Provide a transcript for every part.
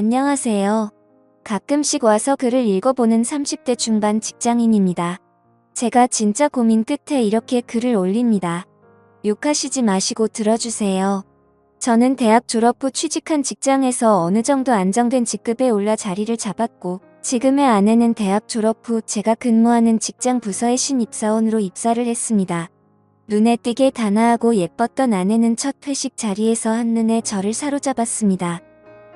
안녕하세요. 가끔씩 와서 글을 읽어보는 30대 중반 직장인입니다. 제가 진짜 고민 끝에 이렇게 글을 올립니다. 욕하시지 마시고 들어주세요. 저는 대학 졸업 후 취직한 직장에서 어느 정도 안정된 직급에 올라 자리를 잡았고, 지금의 아내는 대학 졸업 후 제가 근무하는 직장 부서의 신입사원으로 입사를 했습니다. 눈에 띄게 단아하고 예뻤던 아내는 첫 회식 자리에서 한눈에 저를 사로잡았습니다.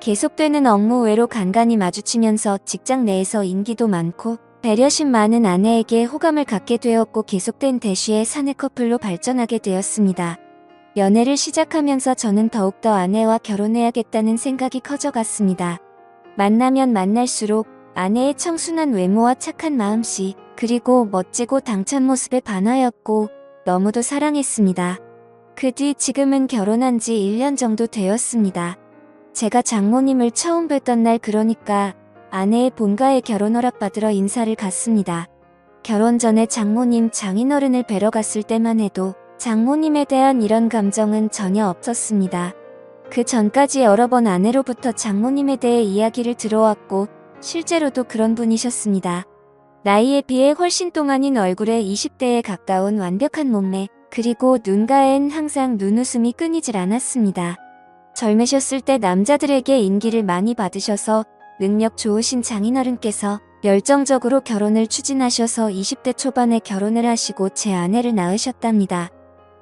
계속되는 업무 외로 간간히 마주치면서 직장 내에서 인기도 많고 배려심 많은 아내에게 호감을 갖게 되었고, 계속된 대시에 사내 커플로 발전하게 되었습니다. 연애를 시작하면서 저는 더욱더 아내와 결혼해야겠다는 생각이 커져갔습니다. 만나면 만날수록 아내의 청순한 외모와 착한 마음씨, 그리고 멋지고 당찬 모습에 반하였고 너무도 사랑했습니다. 그 뒤 지금은 결혼한 지 1년 정도 되었습니다. 제가 장모님을 처음 뵀던 날, 그러니까 아내의 본가에 결혼 허락받으러 인사를 갔습니다. 결혼 전에 장모님 장인어른을 뵈러 갔을 때만 해도 장모님에 대한 이런 감정은 전혀 없었습니다. 그 전까지 여러 번 아내로부터 장모님에 대해 이야기를 들어왔고 실제로도 그런 분이셨습니다. 나이에 비해 훨씬 동안인 얼굴에 20대에 가까운 완벽한 몸매, 그리고 눈가엔 항상 눈웃음이 끊이질 않았습니다. 젊으셨을 때 남자들에게 인기를 많이 받으셔서 능력 좋으신 장인어른께서 열정적으로 결혼을 추진하셔서 20대 초반에 결혼을 하시고 제 아내를 낳으셨답니다.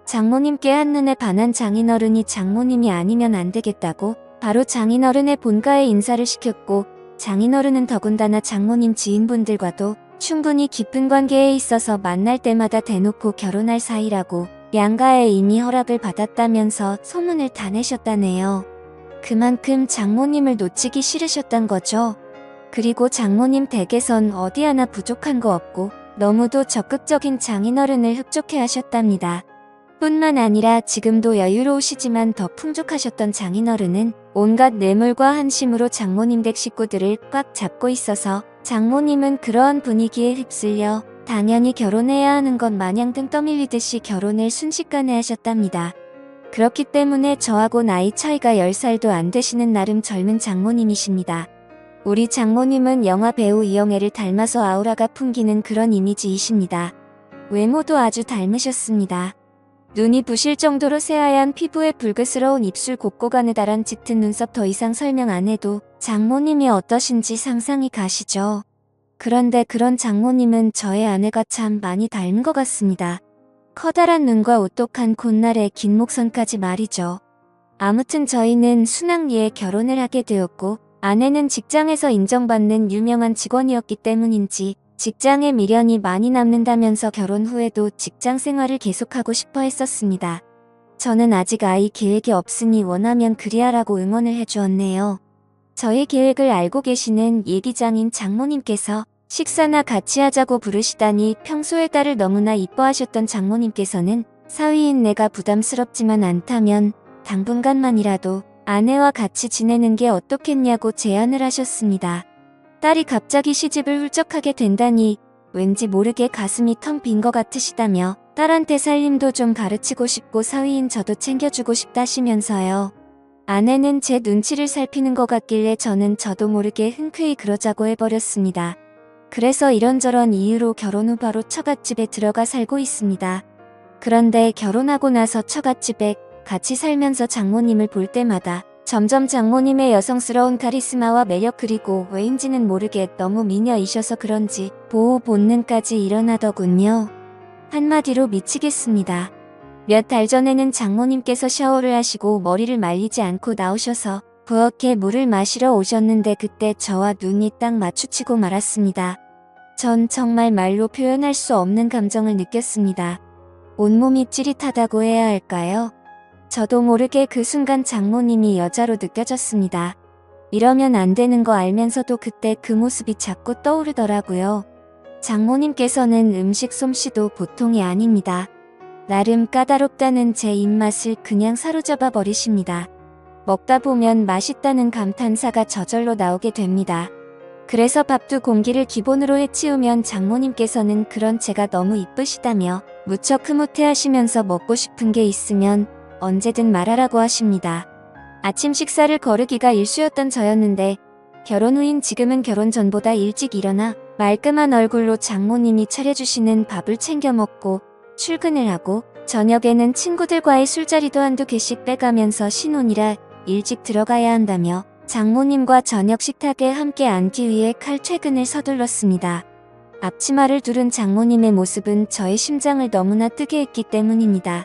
장모님께 한눈에 반한 장인어른이 장모님이 아니면 안 되겠다고 바로 장인어른의 본가에 인사를 시켰고, 장인어른은 더군다나 장모님 지인분들과도 충분히 깊은 관계에 있어서 만날 때마다 대놓고 결혼할 사이라고 양가에 이미 허락을 받았다면서 소문을 다 내셨다네요. 그만큼 장모님을 놓치기 싫으셨단 거죠. 그리고 장모님 댁에선 어디 하나 부족한 거 없고 너무도 적극적인 장인어른을 흡족해 하셨답니다. 뿐만 아니라 지금도 여유로우시지만 더 풍족하셨던 장인어른은 온갖 뇌물과 한심으로 장모님 댁 식구들을 꽉 잡고 있어서 장모님은 그러한 분위기에 휩쓸려 당연히 결혼해야 하는 것 마냥 등 떠밀리듯이 결혼을 순식간에 하셨답니다. 그렇기 때문에 저하고 나이 차이가 10살도 안 되시는 나름 젊은 장모님이십니다. 우리 장모님은 영화 배우 이영애를 닮아서 아우라가 풍기는 그런 이미지이십니다. 외모도 아주 닮으셨습니다. 눈이 부실 정도로 새하얀 피부에 붉으스러운 입술, 곱고 가느다란 짙은 눈썹, 더 이상 설명 안 해도 장모님이 어떠신지 상상이 가시죠? 그런데 그런 장모님은 저의 아내가 참 많이 닮은 것 같습니다. 커다란 눈과 오똑한 콧날에 긴 목선까지 말이죠. 아무튼 저희는 순학리에 결혼을 하게 되었고, 아내는 직장에서 인정받는 유명한 직원이었기 때문인지 직장에 미련이 많이 남는다면서 결혼 후에도 직장 생활을 계속하고 싶어 했었습니다. 저는 아직 아이 계획이 없으니 원하면 그리하라고 응원을 해주었네요. 저희 계획을 알고 계시는 예기장인 장모님께서 식사나 같이 하자고 부르시다니, 평소에 딸을 너무나 이뻐하셨던 장모님께서는 사위인 내가 부담스럽지만 않다면 당분간만이라도 아내와 같이 지내는 게 어떻겠냐고 제안을 하셨습니다. 딸이 갑자기 시집을 훌쩍하게 된다니 왠지 모르게 가슴이 텅 빈 것 같으시다며 딸한테 살림도 좀 가르치고 싶고 사위인 저도 챙겨주고 싶다시면서요. 아내는 제 눈치를 살피는 것 같길래 저도 모르게 흔쾌히 그러자고 해버렸습니다. 그래서 이런저런 이유로 결혼 후 바로 처갓집에 들어가 살고 있습니다. 그런데 결혼하고 나서 처갓집에 같이 살면서 장모님을 볼 때마다 점점 장모님의 여성스러운 카리스마와 매력, 그리고 왜인지는 모르게 너무 미녀이셔서 그런지 보호 본능까지 일어나더군요. 한마디로 미치겠습니다. 몇 달 전에는 장모님께서 샤워를 하시고 머리를 말리지 않고 나오셔서 부엌에 물을 마시러 오셨는데 그때 저와 눈이 딱 마주치고 말았습니다. 전 정말 말로 표현할 수 없는 감정을 느꼈습니다. 온몸이 찌릿하다고 해야 할까요? 저도 모르게 그 순간 장모님이 여자로 느껴졌습니다. 이러면 안 되는 거 알면서도 그때 그 모습이 자꾸 떠오르더라고요. 장모님께서는 음식 솜씨도 보통이 아닙니다. 나름 까다롭다는 제 입맛을 그냥 사로잡아 버리십니다. 먹다 보면 맛있다는 감탄사가 저절로 나오게 됩니다. 그래서 밥도 공기를 기본으로 해치우면 장모님께서는 그런 제가 너무 이쁘시다며 무척 흐뭇해하시면서 먹고 싶은 게 있으면 언제든 말하라고 하십니다. 아침 식사를 거르기가 일쑤였던 저였는데 결혼 후인 지금은 결혼 전보다 일찍 일어나 말끔한 얼굴로 장모님이 차려주시는 밥을 챙겨 먹고 출근을 하고 저녁에는 친구들과의 술자리도 한두 개씩 빼가면서 신혼이라 일찍 들어가야 한다며 장모님과 저녁 식탁에 함께 앉기 위해 칼퇴근을 서둘렀습니다. 앞치마를 두른 장모님의 모습은 저의 심장을 너무나 뜨게 했기 때문입니다.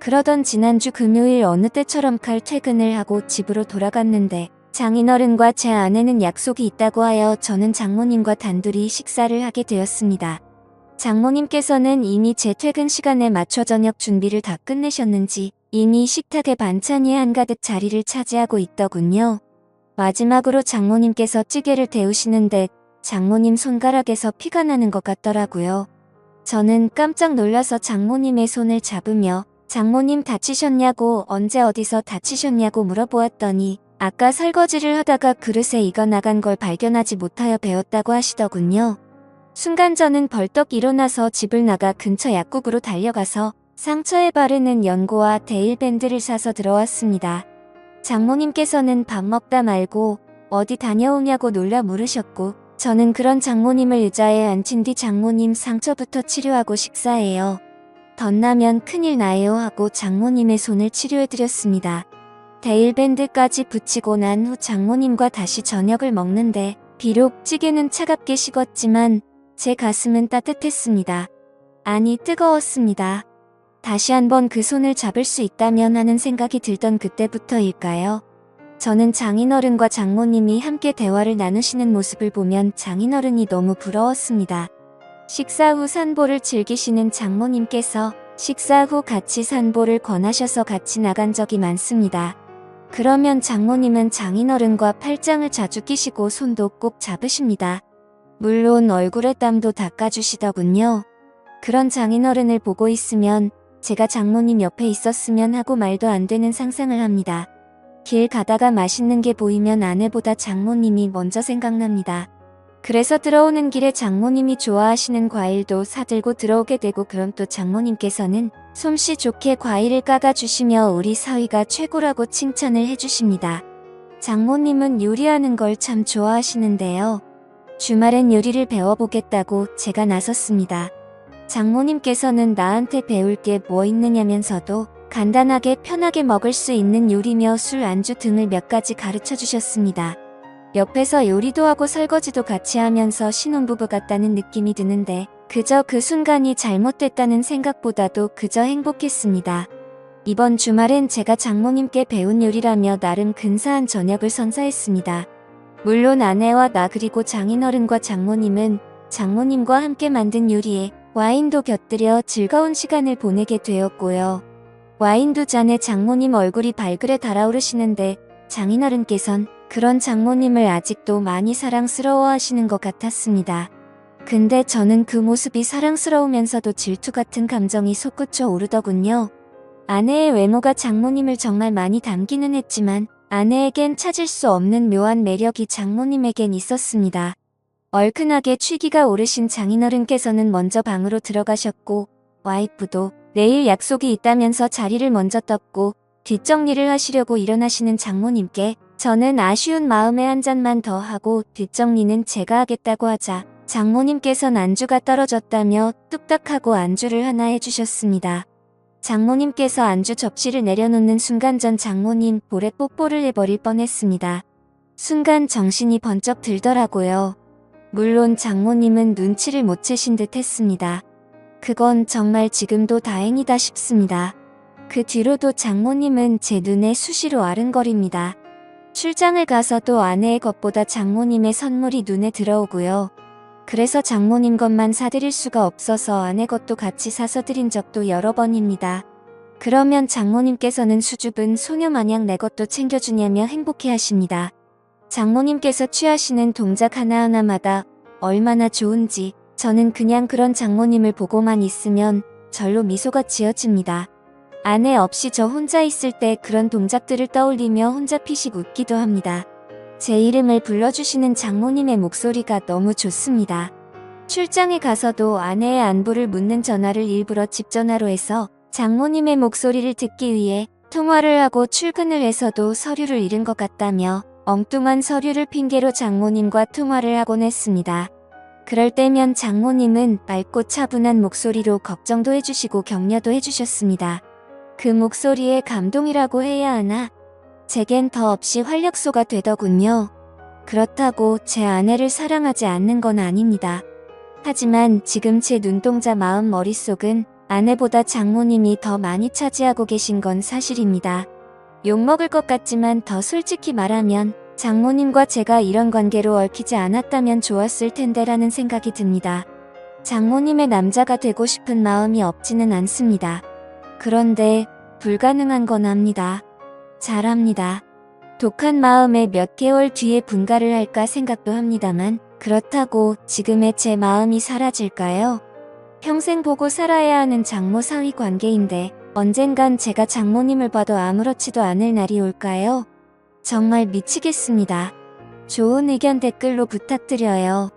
그러던 지난주 금요일 어느 때처럼 칼퇴근을 하고 집으로 돌아갔는데 장인어른과 제 아내는 약속이 있다고 하여 저는 장모님과 단둘이 식사를 하게 되었습니다. 장모님께서는 이미 제 퇴근 시간에 맞춰 저녁 준비를 다 끝내셨는지 이미 식탁에 반찬이 한가득 자리를 차지하고 있더군요. 마지막으로 장모님께서 찌개를 데우시는데 장모님 손가락에서 피가 나는 것 같더라고요. 저는 깜짝 놀라서 장모님의 손을 잡으며 장모님 다치셨냐고 언제 어디서 다치셨냐고 물어보았더니 아까 설거지를 하다가 그릇에 익어 나간 걸 발견하지 못하여 베었다고 하시더군요. 순간 저는 벌떡 일어나서 집을 나가 근처 약국으로 달려가서 상처에 바르는 연고와 데일밴드를 사서 들어왔습니다. 장모님께서는 밥 먹다 말고 어디 다녀오냐고 놀라 물으셨고 저는 그런 장모님을 의자에 앉힌 뒤 장모님 상처부터 치료하고 식사해요. 덧나면 큰일 나요 하고 장모님의 손을 치료해드렸습니다. 데일밴드까지 붙이고 난 후 장모님과 다시 저녁을 먹는데 비록 찌개는 차갑게 식었지만 제 가슴은 따뜻했습니다. 아니 뜨거웠습니다. 다시 한번 그 손을 잡을 수 있다면 하는 생각이 들던 그때부터일까요? 저는 장인어른과 장모님이 함께 대화를 나누시는 모습을 보면 장인어른이 너무 부러웠습니다. 식사 후 산보를 즐기시는 장모님께서 식사 후 같이 산보를 권하셔서 같이 나간 적이 많습니다. 그러면 장모님은 장인어른과 팔짱을 자주 끼시고 손도 꼭 잡으십니다. 물론 얼굴에 땀도 닦아주시더군요. 그런 장인어른을 보고 있으면 제가 장모님 옆에 있었으면 하고 말도 안 되는 상상을 합니다. 길 가다가 맛있는 게 보이면 아내보다 장모님이 먼저 생각납니다. 그래서 들어오는 길에 장모님이 좋아하시는 과일도 사들고 들어오게 되고 그럼 또 장모님께서는 솜씨 좋게 과일을 까가주시며 우리 사위가 최고라고 칭찬을 해주십니다. 장모님은 요리하는 걸 참 좋아하시는데요. 주말엔 요리를 배워보겠다고 제가 나섰습니다. 장모님께서는 나한테 배울 게 뭐 있느냐면서도 간단하게 편하게 먹을 수 있는 요리며 술 안주 등을 몇 가지 가르쳐 주셨습니다. 옆에서 요리도 하고 설거지도 같이 하면서 신혼부부 같다는 느낌이 드는데 그저 그 순간이 잘못됐다는 생각보다도 그저 행복했습니다. 이번 주말엔 제가 장모님께 배운 요리라며 나름 근사한 저녁을 선사했습니다. 물론 아내와 나 그리고 장인어른과 장모님은 장모님과 함께 만든 요리에 와인도 곁들여 즐거운 시간을 보내게 되었고요. 와인 두 잔에 장모님 얼굴이 발그레 달아오르시는데 장인어른께선 그런 장모님을 아직도 많이 사랑스러워 하시는 것 같았습니다. 근데 저는 그 모습이 사랑스러우면서도 질투 같은 감정이 솟구쳐 오르더군요. 아내의 외모가 장모님을 정말 많이 닮기는 했지만 아내에겐 찾을 수 없는 묘한 매력이 장모님에겐 있었습니다. 얼큰하게 취기가 오르신 장인어른께서는 먼저 방으로 들어가셨고 와이프도 내일 약속이 있다면서 자리를 먼저 떴고 뒷정리를 하시려고 일어나시는 장모님께 저는 아쉬운 마음에 한 잔만 더 하고 뒷정리는 제가 하겠다고 하자 장모님께선 안주가 떨어졌다며 뚝딱하고 안주를 하나 해주셨습니다. 장모님께서 안주 접시를 내려놓는 순간 전 장모님 볼에 뽀뽀를 해버릴 뻔했습니다. 순간 정신이 번쩍 들더라고요. 물론 장모님은 눈치를 못 채신 듯 했습니다. 그건 정말 지금도 다행이다 싶습니다. 그 뒤로도 장모님은 제 눈에 수시로 아른거립니다. 출장을 가서도 아내의 것보다 장모님의 선물이 눈에 들어오고요. 그래서 장모님 것만 사드릴 수가 없어서 아내 것도 같이 사서 드린 적도 여러 번입니다. 그러면 장모님께서는 수줍은 소녀마냥 내 것도 챙겨주냐며 행복해하십니다. 장모님께서 취하시는 동작 하나하나마다 얼마나 좋은지 저는 그냥 그런 장모님을 보고만 있으면 절로 미소가 지어집니다. 아내 없이 저 혼자 있을 때 그런 동작들을 떠올리며 혼자 피식 웃기도 합니다. 제 이름을 불러주시는 장모님의 목소리가 너무 좋습니다. 출장에 가서도 아내의 안부를 묻는 전화를 일부러 집 전화로 해서 장모님의 목소리를 듣기 위해 통화를 하고 출근을 해서도 서류를 잃은 것 같다며 엉뚱한 서류를 핑계로 장모님과 통화를 하곤 했습니다. 그럴 때면 장모님은 맑고 차분한 목소리로 걱정도 해주시고 격려도 해주셨습니다. 그 목소리에 감동이라고 해야 하나? 제겐 더 없이 활력소가 되더군요. 그렇다고 제 아내를 사랑하지 않는 건 아닙니다. 하지만 지금 제 눈동자 마음 머릿속은 아내보다 장모님이 더 많이 차지하고 계신 건 사실입니다. 욕먹을 것 같지만 더 솔직히 말하면 장모님과 제가 이런 관계로 얽히지 않았다면 좋았을 텐데라는 생각이 듭니다. 장모님의 남자가 되고 싶은 마음이 없지는 않습니다. 그런데 불가능한 건 압니다. 잘합니다. 독한 마음에 몇 개월 뒤에 분가를 할까 생각도 합니다만 그렇다고 지금의 제 마음이 사라질까요? 평생 보고 살아야 하는 장모 사위 관계인데 언젠간 제가 장모님을 봐도 아무렇지도 않을 날이 올까요? 정말 미치겠습니다. 좋은 의견 댓글로 부탁드려요.